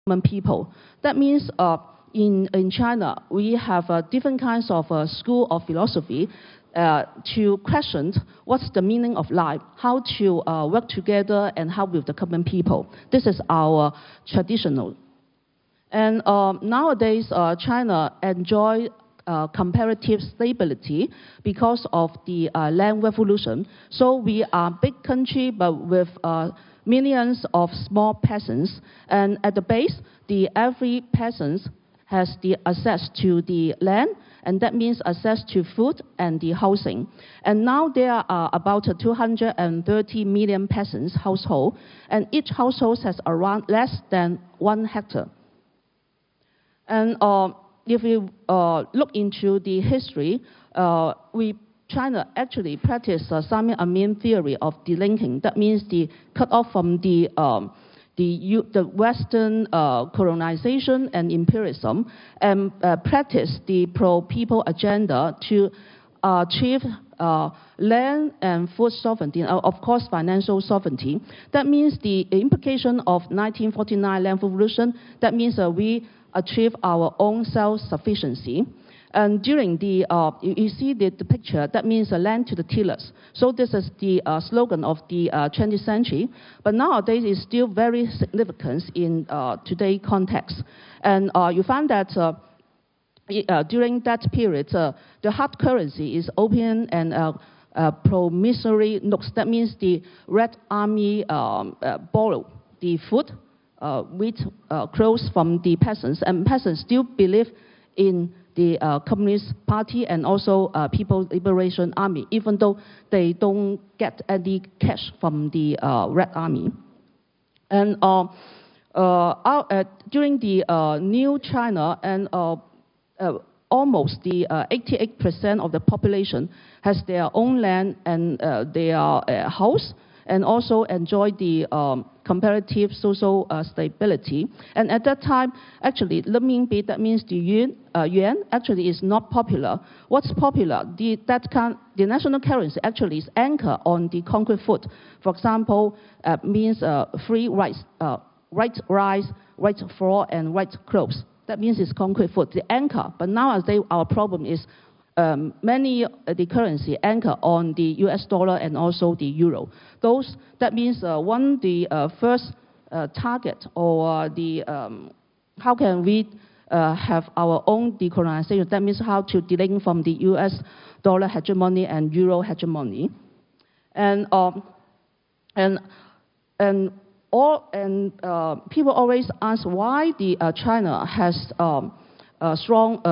common people. That means in China, we have different kinds of school of philosophy to question what's the meaning of life, how to work together and help with the common people. This is our traditional. And nowadays, China enjoys comparative stability because of the land revolution. So we are a big country, but with millions of small peasants. And at the base, every peasant has the access to the land, and that means access to food and the housing. And now there are about 230 million peasants household, and each household has around less than 1 hectare. And if you look into the history, China actually practiced Sami-Amin theory of delinking. That means the cut off from the Western colonization and imperialism, and practice the pro-people agenda to achieve land and food sovereignty, and of course financial sovereignty. That means the implication of 1949 land revolution, that means we achieve our own self-sufficiency. And during the, you see the picture, that means land to the tillers. So this is the slogan of the 20th century, but nowadays it's still very significant in today's context. And you find that during that period, the hard currency is opium and promissory notes. That means the Red Army borrow the food, wheat, clothes from the peasants, and peasants still believe in the Communist Party and also People's Liberation Army, even though they don't get any cash from the Red Army. And during the New China, and almost the 88% of the population has their own land and their house, and also enjoy the comparative social stability. And at that time, actually, renminbi, that means the yuan, actually is not popular. What's popular? The national currency actually is anchored on the concrete food. For example, means free rice, white rice, white flour, and white clothes. That means it's concrete food, the anchor. But nowadays, our problem is many the currency anchor on the US dollar and also the euro. That means the first target, or the how can we have our own decolonization? That means how to delink from the US dollar hegemony and euro hegemony. And people always ask why China has a strong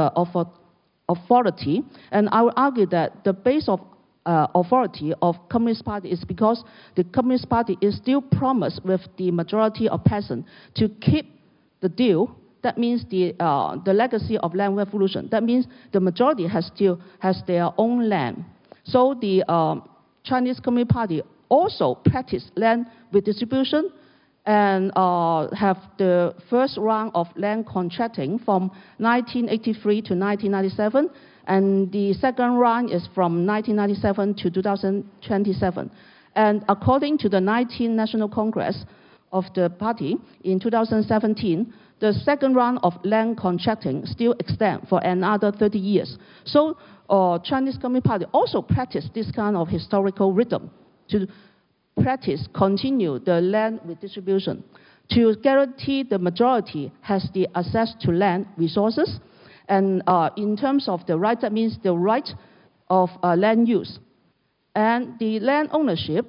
authority, and I will argue that the base of authority of Communist Party is because the Communist Party is still promised with the majority of peasants to keep the deal. That means the legacy of land revolution. That means the majority has their own land. So the Chinese Communist Party also practice land redistribution and have the first round of land contracting from 1983 to 1997, and the second round is from 1997 to 2027. And according to the 19th National Congress of the party in 2017, the second round of land contracting still extend for another 30 years. So Chinese Communist Party also practice this kind of historical rhythm to continue the land redistribution, to guarantee the majority has the access to land resources. And in terms of the right, that means the right of land use. And the land ownership,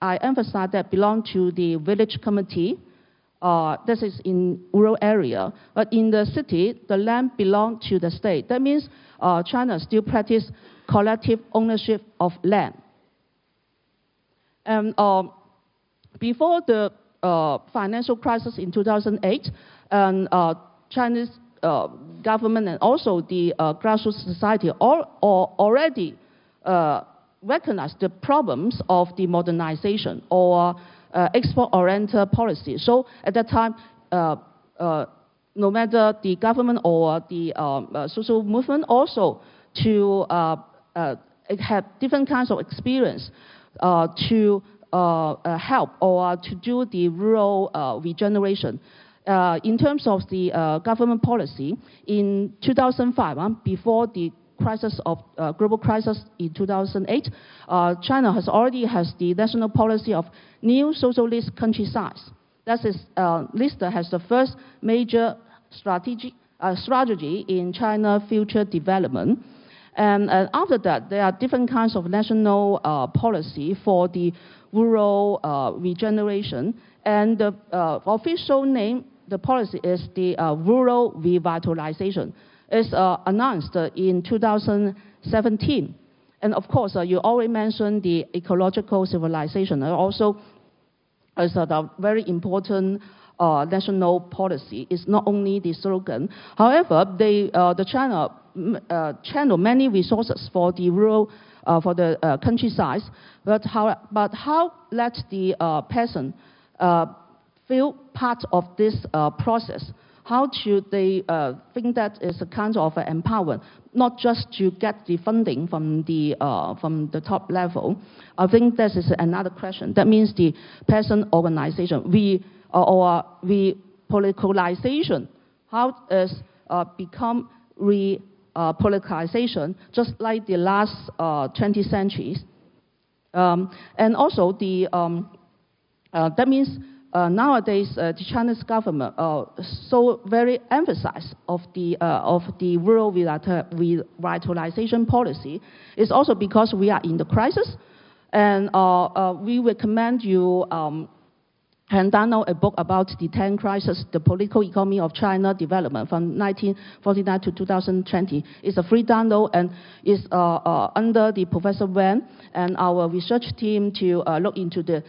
I emphasize that belong to the village committee. This is in rural area. But in the city, the land belong to the state. That means China still practice collective ownership of land. And before the financial crisis in 2008, and Chinese government and also the grassroots society already recognized the problems of the modernization or export-oriented policy. So at that time, no matter the government or the social movement, also to have different kinds of experience to help or to do the rural regeneration. in terms of the government policy, in 2005, before the crisis of global crisis in 2008, China already has the national policy of new socialist countrysides. That is, listed as the first major strategy in China future development. And after that, there are different kinds of national policy for the rural regeneration. And the official name, the policy is the rural revitalization. It's announced in 2017. And of course, you already mentioned the ecological civilization. And also, is a very important national policy. It's not only the slogan. However, the China channel many resources for the rural, for the countryside, but how let the peasant feel part of this process? How should they think that is a kind of empowerment, not just to get the funding from the top level? I think this is another question. That means the peasant organization, or politicalization, how is become politicalization, just like the last 20 centuries. And also that means nowadays the Chinese government so very emphasized of the rural revitalization policy is also because we are in the crisis, and we recommend you hand down a book about the 10 crises, the political economy of China development from 1949 to 2020. It's a free download and is under the Professor Wen and our research team to look into the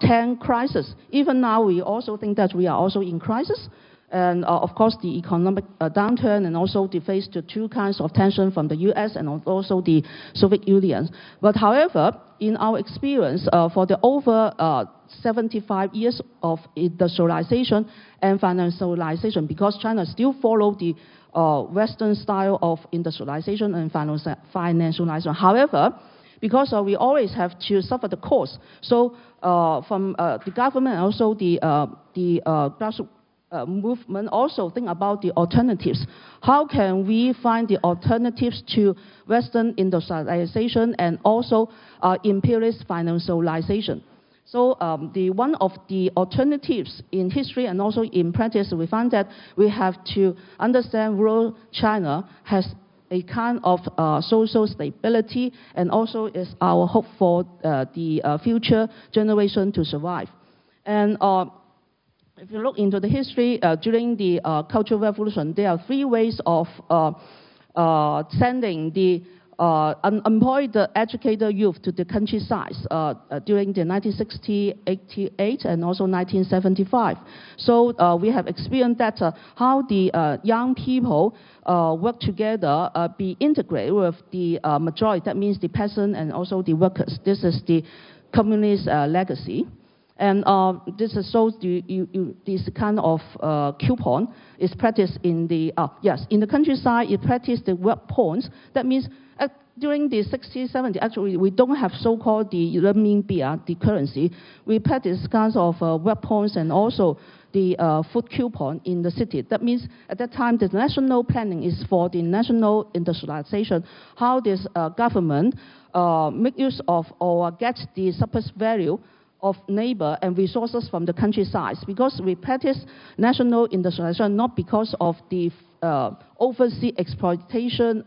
10 crises. Even now, we also think that we are also in crisis. And of course, the economic downturn, and also the face to two kinds of tension from the US and also the Soviet Union. But however, in our experience, for the over 75 years of industrialization and financialization, because China still follow the Western style of industrialization and financialization. However, because we always have to suffer the cost, so from the government and also the grassroots movement also think about the alternatives. How can we find the alternatives to Western industrialization and also imperialist financialization? So one of the alternatives in history and also in practice, we found that we have to understand rural China has a kind of social stability, and also is our hope for the future generation to survive. And if you look into the history, during the Cultural Revolution, there are three ways of sending the unemployed educated youth to the countryside during the 1960, 88, and also 1975. So we have experienced that how the young people work together, be integrated with the majority, that means the peasant and also the workers. This is the communist legacy. And this is so this kind of coupon is practiced in the in the countryside. You practice the work points. That means during the 60s, 70s, actually we don't have so-called the renminbi, the currency. We practice kinds of work points and also the food coupon in the city. That means at that time the national planning is for the national industrialization. How this government make use of or get the surplus value of neighbor and resources from the countryside, because we practice national industrialization not because of the overseas exploitation,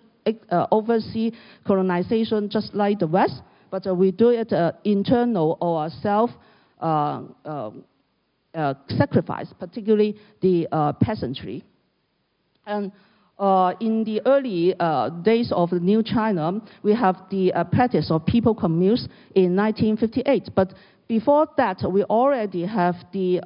overseas colonization, just like the West, but we do it internal or self sacrifice, particularly the peasantry. And in the early days of the New China, we have the practice of people communes in 1958. But before that, we already have the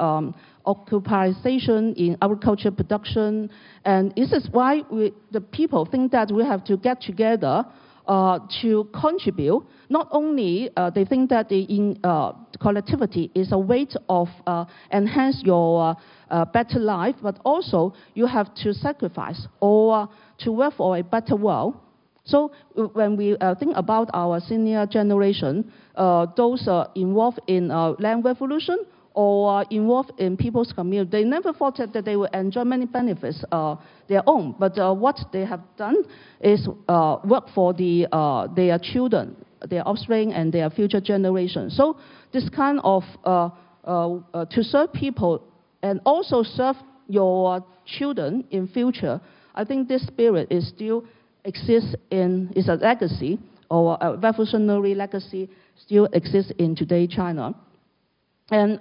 occupation in agriculture production. And this is why the people think that we have to get together to contribute. Not only they think that the collectivity is a way of enhance your better life, but also you have to sacrifice or to work for a better world. So when we think about our senior generation, those involved in land revolution or involved in people's community, they never thought that they would enjoy many benefits their own. But what they have done is work for their children, their offspring, and their future generations. So this kind of to serve people and also serve your children in future, I think this spirit is still exists is a legacy, or a revolutionary legacy still exists in today China. And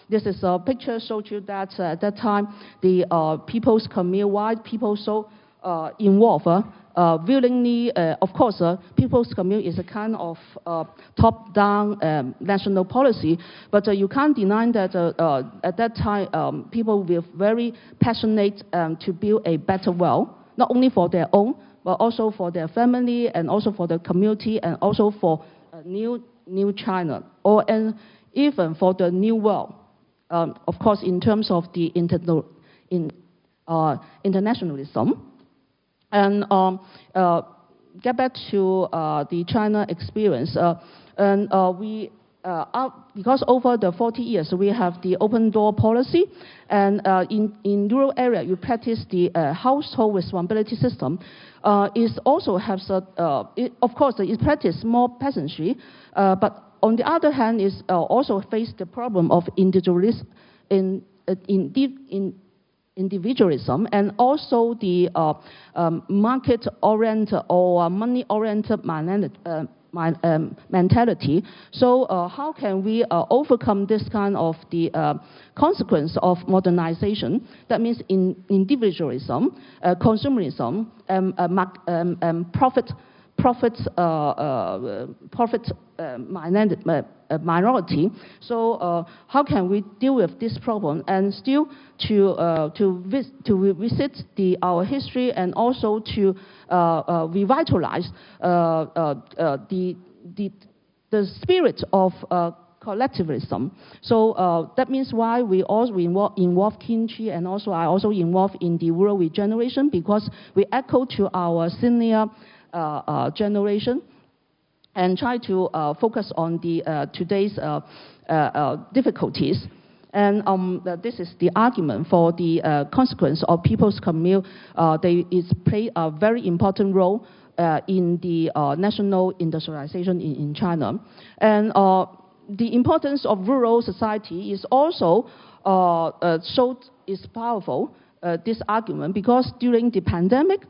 this is a picture showed you that at that time the people's community, why people so involved, willingly. Of course, people's community is a kind of top-down national policy, but you can't deny that at that time people were very passionate to build a better world, not only for their own, but also for their family, and also for the community, and also for new China, and even for the new world. Of course, in terms of the internationalism. And get back to the China experience, because over the 40 years we have the open door policy, and in rural area you practice the household responsibility system. It also has of course it practice more peasantry, but on the other hand is also face the problem of individualism and also the market-oriented or money-oriented mentality. So how can we overcome this kind of the consequence of modernization? That means individualism, consumerism, minority. So how can we deal with this problem and still to visit our history, and also to revitalize the spirit of collectivism. So that means why we also involve Kimchi, and also I also involved in the rural regeneration, because we echo to our senior generation and try to focus on the today's difficulties. And this is the argument for the consequence of people's community. They play a very important role in the national industrialization in China. And the importance of rural society is also is powerful. This argument, because during the pandemic,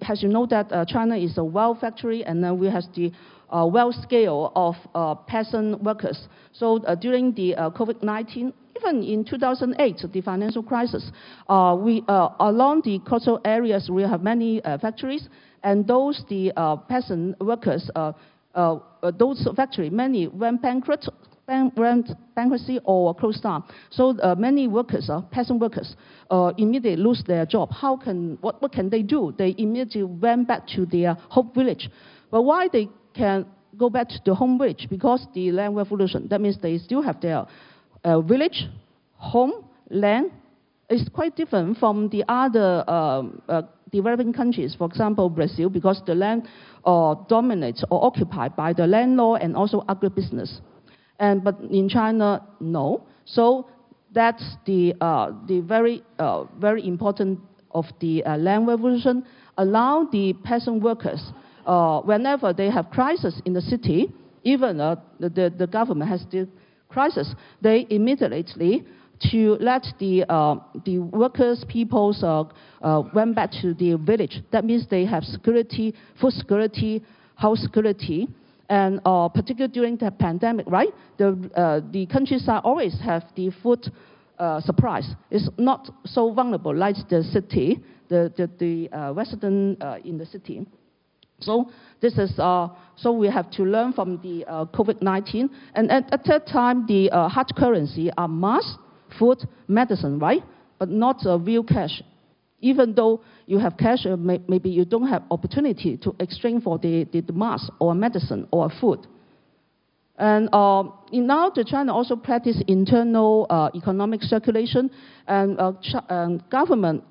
as you know that China is a wealth factory, and then we have the wealth scale of peasant workers. So during the COVID-19, even in 2008, the financial crisis, along the coastal areas we have many factories, and those peasant workers, those factories, many went bankruptcy or closed down. So many workers, peasant workers, immediately lose their job. What can they do? They immediately went back to their home village. But why they can go back to the home village? Because the land revolution. That means they still have their village, home, land. It's quite different from the other developing countries. For example, Brazil, because the land dominates or occupied by the landlord and also agribusiness. But in China, no. So that's the very important of the land revolution. Allow the peasant workers, whenever they have crisis in the city, even the government has the crisis, they immediately to let the workers, peoples went back to the village. That means they have security, food security, house security. And particularly during the pandemic, right? The countryside always have the food supplies. It's not so vulnerable like the city, the resident in the city. So this is so we have to learn from the COVID-19. And at that time, the hard currency are mass, food, medicine, right? But not real cash. Even though you have cash, maybe you don't have opportunity to exchange for the mass or medicine or food. And now China also practice internal economic circulation, and government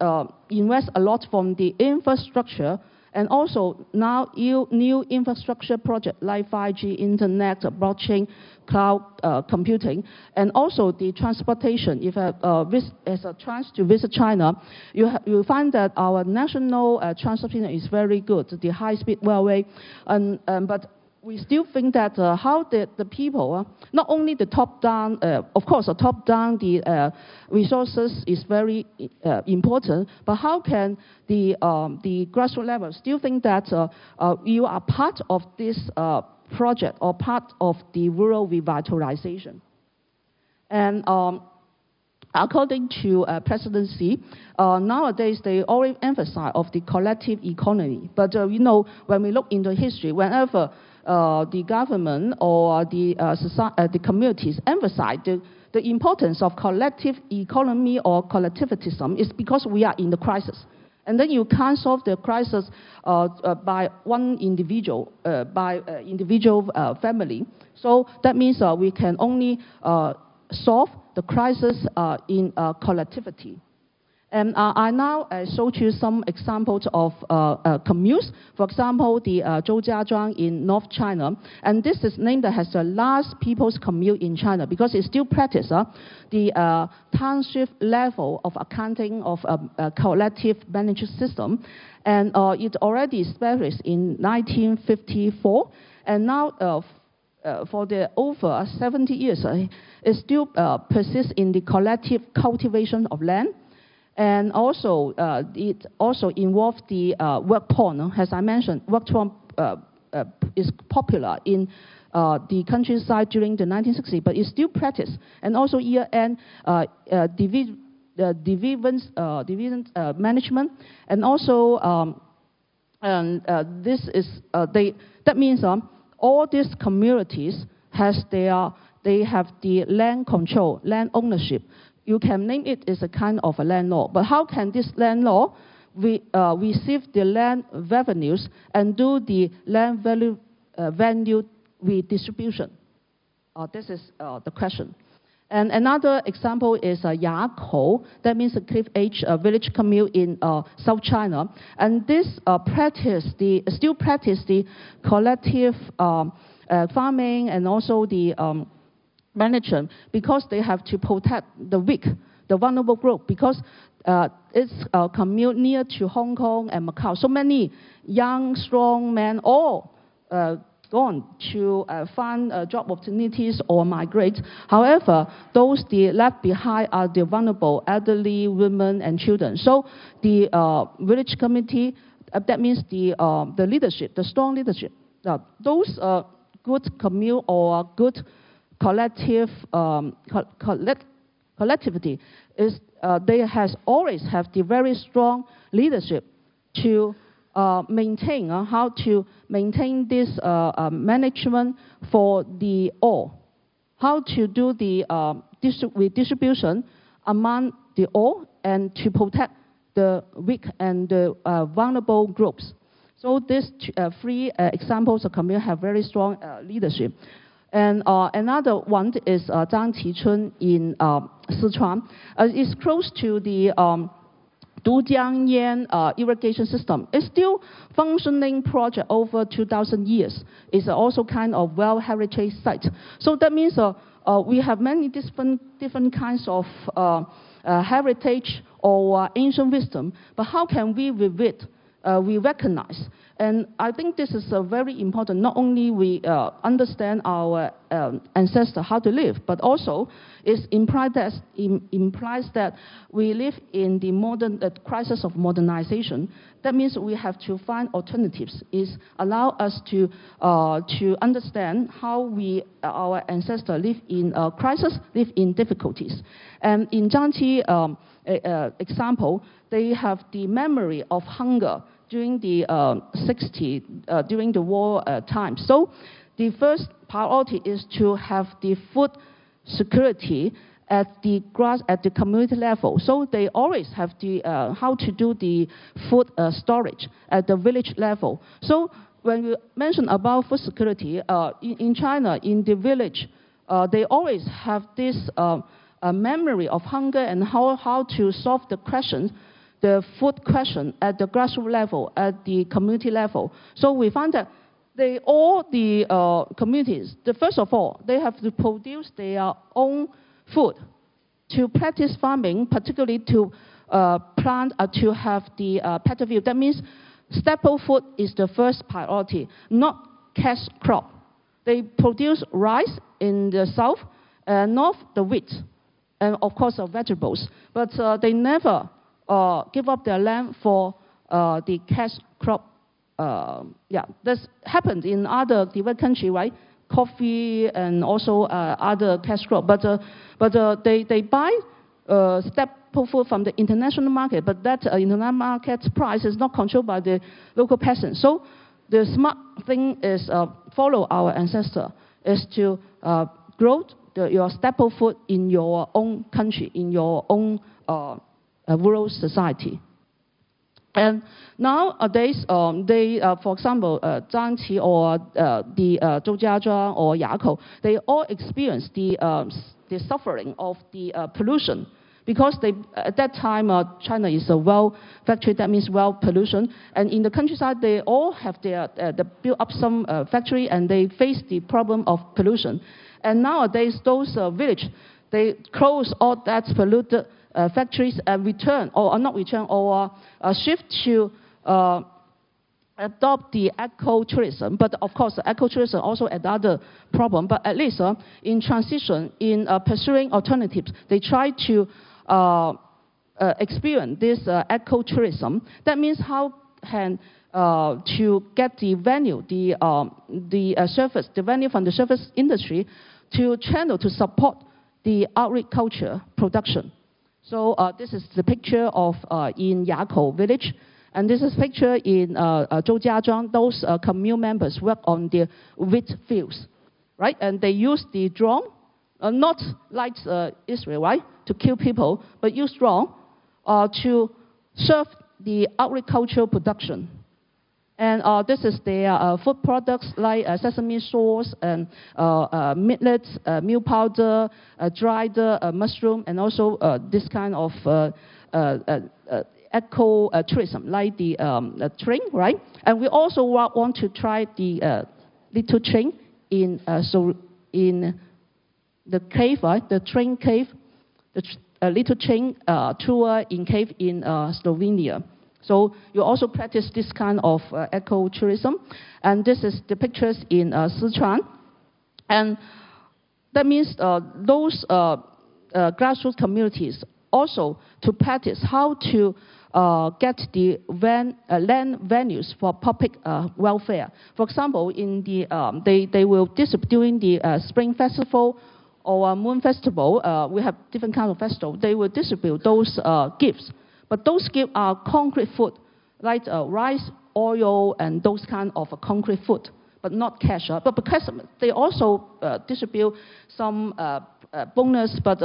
invests a lot from the infrastructure And also now new infrastructure projects like 5G, internet, blockchain, cloud computing, and also the transportation. If as a chance to visit China, you find that our national transportation is very good, the high-speed railway, but we still think that how the people, not only the top-down, of course, the top-down, the resources is very important, but how can the grassroots level still think that you are part of this project or part of the rural revitalization? And according to President Xi, nowadays they always emphasize of the collective economy. But you know, when we look into history, whenever the government or the communities emphasize the importance of collective economy or collectivism, is because we are in the crisis. And then you can't solve the crisis by one individual, by individual family. So that means we can only solve the crisis in collectivity. And I now showed you some examples of communes. For example, the Zhoujiazhuang in North China. And this is named as the last people's commune in China because it still practices the township level of accounting of a collective management system. And it already established in 1954. And now for the over 70 years, it still persists in the collective cultivation of land. And also, it also involves the work porn. As I mentioned, work porn is popular in the countryside during the 1960s, but it's still practiced. And also year-end division management, and also this is that means all these communities they have the land control, land ownership. You can name it as a kind of a land law. But how can this land law receive the land revenues and do the land value redistribution? This is the question. And another example is Yakou, that means a cliff edge village commune in South China. And this still practice the collective farming and also the management, because they have to protect the weak, the vulnerable group, because it's a commune near to Hong Kong and Macau. So many young, strong men all gone to find job opportunities or migrate. However, those left behind are the vulnerable, elderly, women, and children. So the village committee, that means the leadership, the strong leadership, those good commune or good collective collectivity is they always have the very strong leadership to maintain how to maintain this management for the all, how to do the redistribution among the all, and to protect the weak and the vulnerable groups. So these three examples of commune have very strong leadership. And another one is Zhang Tichun in Sichuan. It's close to the Dujiangyan irrigation system. It's still functioning project over 2,000 years. It's also kind of World Heritage Site. So that means we have many different kinds of heritage or ancient wisdom. But how can we revisit, we recognize? And I think this is very important. Not only we understand our ancestors how to live, but also it implies that we live in the modern crisis of modernization. That means we have to find alternatives. Is allow us to understand how our ancestors live in crisis, live in difficulties. And in Zhangqi example, they have the memory of hunger during the 60s, during the war time. So the first priority is to have the food security at the community level. So they always have the how to do the food storage at the village level. So when we mention about food security, in China, in the village, they always have this memory of hunger and how to solve the questions. the food question at the grassroots level, at the community level. So we found that all the communities, first of all, they have to produce their own food to practice farming, particularly to plant, to have the petty field. That means staple food is the first priority, not cash crop. They produce rice in the south, north, the wheat, and of course vegetables. But they never give up their land for the cash crop. Yeah, this happened in other developed countries, right? Coffee and also other cash crop. But they buy staple food from the international market, but that international market price is not controlled by the local peasants. So the smart thing is follow our ancestor, is to grow your staple food in your own country, in your own rural society. And nowadays, for example, Zhangqi or the Zhoujiazhuang or Yakou, they all experience the suffering of the pollution. Because at that time, China is a well factory, that means well pollution. And in the countryside, they all have they build up some factory and they face the problem of pollution. And nowadays, those villages, they close all that polluted factories and return, or not return, or shift to adopt the ecotourism. But of course, ecotourism also another problem. But at least in transition, in pursuing alternatives, they try to experience this ecotourism. That means how can to get the venue, the venue from the service industry to channel to support the agriculture production. So this is the picture of in Yakou village, and this is a picture in Zhoujiazhuang. Those commune members work on the wheat fields, right? And they use the drone, not like Israel, right, to kill people, but use drone to serve the agricultural production. And this is their food products like sesame sauce and millets, milk powder, dried mushroom, and also this kind of eco-tourism like the train, right? And we also want to try the little train in the cave, right? The train cave, the little train tour in cave in Slovenia. So you also practice this kind of ecotourism. And this is the pictures in Sichuan. And that means those grassroots communities also to practice how to get the land venues for public welfare. For example, in the, they will distribute during the Spring Festival or Moon Festival, we have different kinds of festivals, they will distribute those gifts. But those gifts are concrete food, like rice, oil, and those kind of concrete food, but not cash. But because they also distribute some bonus, but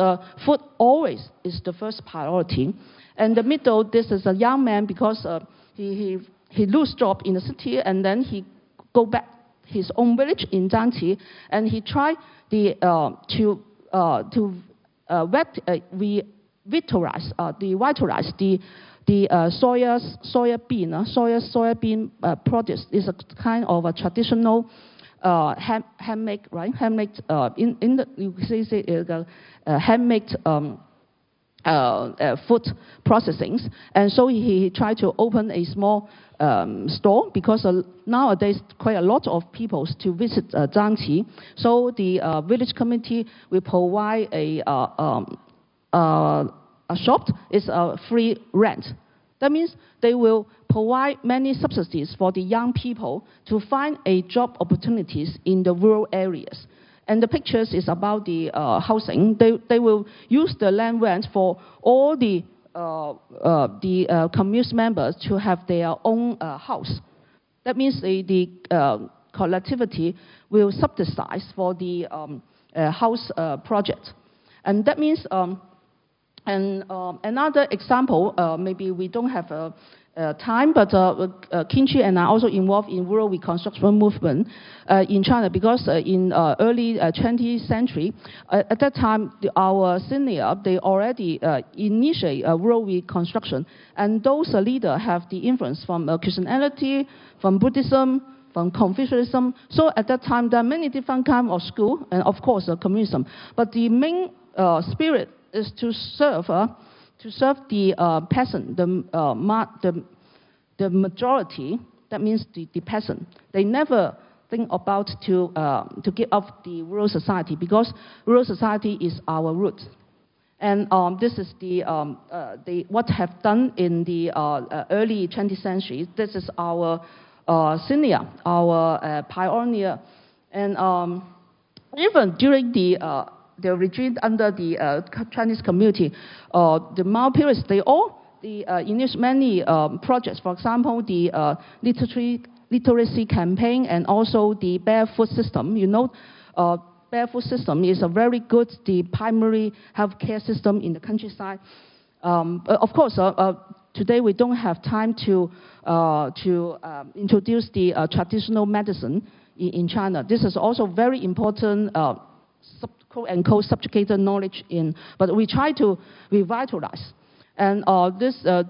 food always is the first priority. And the middle, this is a young man because he lose job in the city, and then he go back his own village in Zhangqi, and he tried to revitalize the soya bean produce. Is a kind of a traditional handmade, right? Handmade in the you can say handmade food processing. And so he tried to open a small store because nowadays quite a lot of people to visit Zhangqi. So the village community will provide a shop is a free rent. That means they will provide many subsidies for the young people to find a job opportunities in the rural areas. And the pictures is about the housing. They will use the land rent for all the community members to have their own house. That means the collectivity will subsidize for the house project. And that means, and another example, maybe we don't have time, but Kimchi and I also involved in rural reconstruction movement in China because in early 20th century, at that time, our senior, they already initiate rural reconstruction, and those leaders have the influence from Christianity, from Buddhism, from Confucianism. So at that time, there are many different kinds of school, and of course, communism. But the main spirit is to serve the peasant, the majority. That means the peasant. They never think about to give up the rural society because rural society is our root. And this is what have done in the early 20th century. This is our senior, our pioneer, and even during the regime under the Chinese community, the Mao periods, they all initiate many projects. For example, the literacy campaign and also the barefoot system. You know, barefoot system is a very good the primary healthcare system in the countryside. Of course, today we don't have time to introduce the traditional medicine in China. This is also very important quote-unquote subjugated knowledge but we try to revitalize. And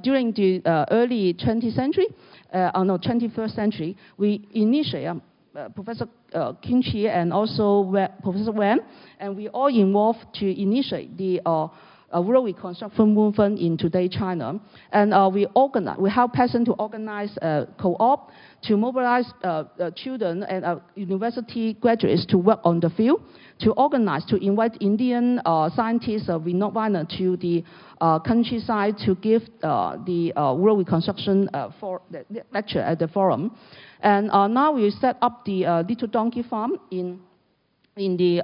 during the early 20th century, 21st century, we initiate Professor Kimchi and also Professor Wen, and we all involved to initiate the rural reconstruction movement in today China. And we help peasants to organize co-op, to mobilize children and university graduates to work on the field, to organize, to invite Indian scientists, Reconstruction to the countryside to give the rural reconstruction for the lecture at the forum. And now we set up the Little Donkey Farm in the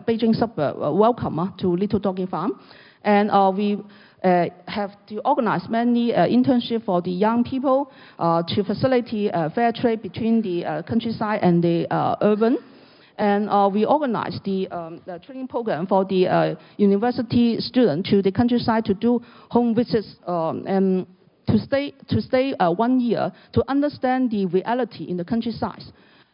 Beijing suburb. Welcome to Little Donkey Farm. And we have to organize many internships for the young people to facilitate fair trade between the countryside and the urban. And we organize the training program for the university students to the countryside to do home visits and to stay 1 year to understand the reality in the countryside.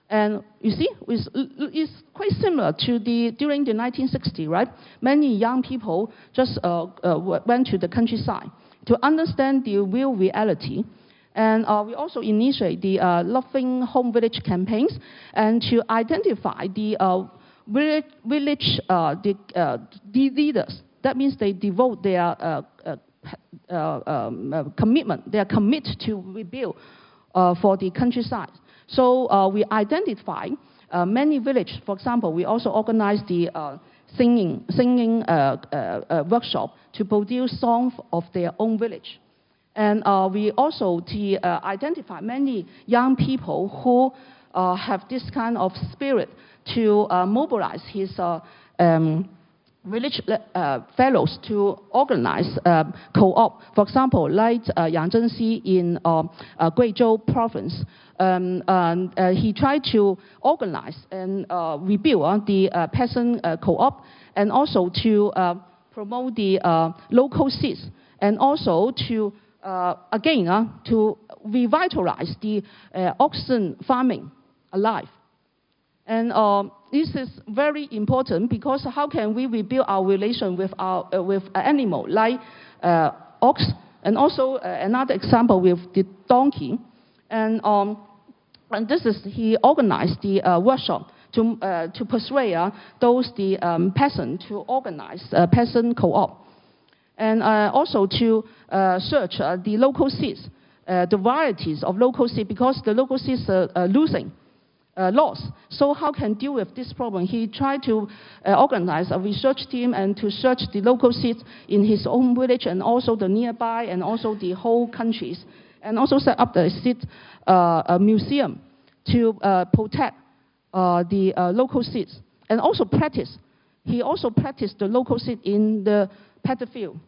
And you see, it's quite similar to during the 1960s, right? Many young people just went to the countryside to understand the real reality. And we also initiate the Loving Home Village campaigns and to identify the village leaders. That means they devote their commitment. They are committed to rebuild for the countryside. So we identify many villages. For example, we also organize the singing workshop to produce songs of their own village. And we also identify many young people who have this kind of spirit to mobilize his village fellows to organize co-op. For example, like Yang Zhenxi in Guizhou province. He tried to organize and rebuild the peasant co-op, and also to promote the local seeds, and also to to revitalize the oxen farming alive. And this is very important because how can we rebuild our relation with animal like ox, and also another example with the donkey. And this is he organized the workshop to persuade the peasants to organize peasant co-op. And also to search the local seeds, the varieties of local seeds, because the local seeds are losing, lost. So how can deal with this problem? He tried to organize a research team and to search the local seeds in his own village and also the nearby and also the whole countries, and also set up the seed museum to protect the local seeds, and also practice. He also practiced the local seed in the paddy field,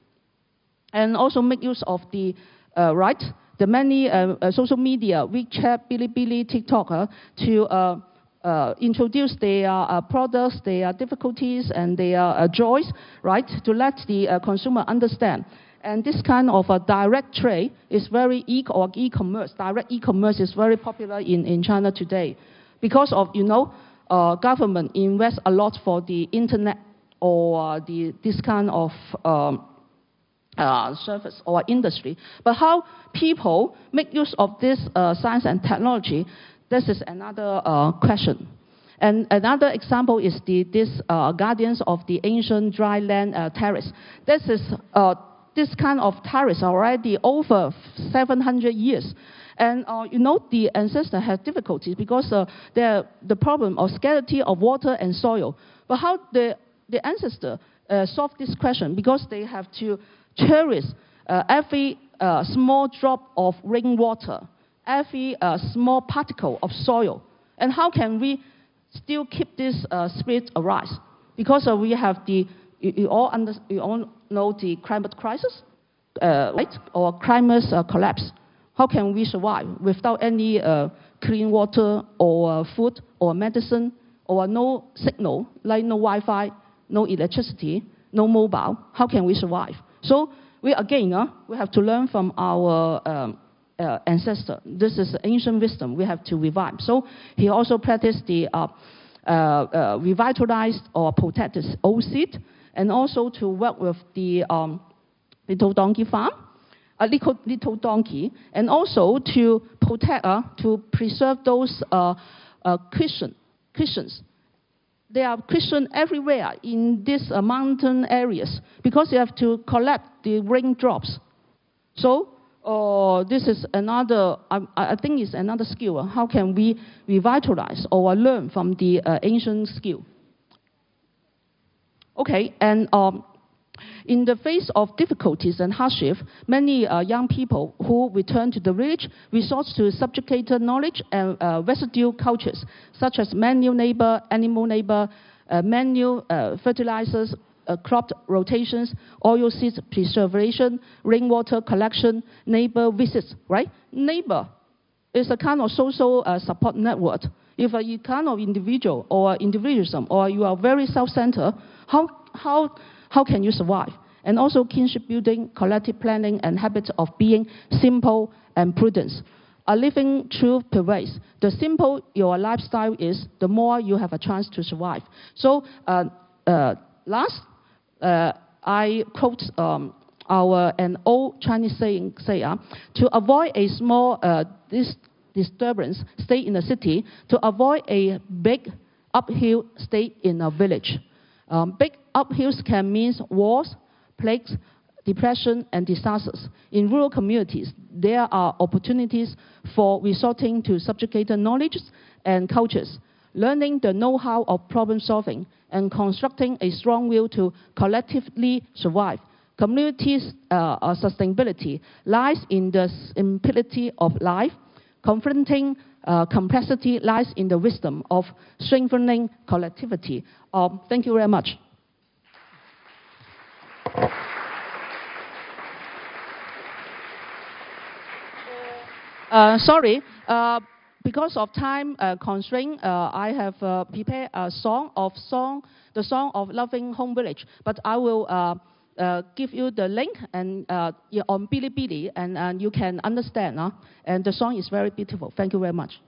and also make use of the the many social media, WeChat, Bilibili, TikTok, to introduce their products, their difficulties, and their joys, right, to let the consumer understand. And this kind of a direct trade is very e-commerce. Direct e-commerce is very popular in China today, because of government invests a lot for the internet or this kind of service or industry. But how people make use of this science and technology, this is another question. And another example is this guardians of the ancient dry land terrace. This kind of terrace already over 700 years. And the ancestor had difficulties because the problem of scarcity of water and soil. But how the ancestor solved this question? Because they have to cherish every small drop of rainwater, every small particle of soil. And how can we still keep this spirit alive? Because we have you all know the climate crisis, right? Or climate collapse. How can we survive without any clean water or food or medicine or no signal, like no Wi-Fi, no electricity, no mobile? How can we survive? So we have to learn from our ancestor. This is ancient wisdom we have to revive. So he also practiced the revitalized or protected old seed, and also to work with the little donkey farm, a little donkey, and also to protect, to preserve those Christians. There are Christians everywhere in these mountain areas because you have to collect the raindrops. So this is another, I think it's another skill. How can we revitalize or learn from the ancient skill? Okay, and in the face of difficulties and hardship, many young people who return to the village resort to subjugated knowledge and residue cultures, such as manual labor, animal labor, manual fertilizers, crop rotations, oil seeds preservation, rainwater collection, neighbor visits, right? Neighbor is a kind of social support network. If you kind of individual or individualism, or you are very self-centered, how can you survive? And also kinship building, collective planning, and habits of being simple and prudence. A living truth prevails. The simple your lifestyle is, the more you have a chance to survive. So last, I quote an old Chinese saying, to avoid a small disturbance, stay in the city. To avoid a big uphill, stay in a village. Big uphills can mean wars, plagues, depression, and disasters. In rural communities, there are opportunities for resorting to subjugated knowledge and cultures, learning the know-how of problem solving, and constructing a strong will to collectively survive. Communities' sustainability lies in the simplicity of life. Confronting complexity lies in the wisdom of strengthening collectivity. Thank you very much. Sorry, because of time constraint, I have prepared a the song of Loving Home Village. But I will give you the link and on Bilibili, and you can understand. And the song is very beautiful. Thank you very much.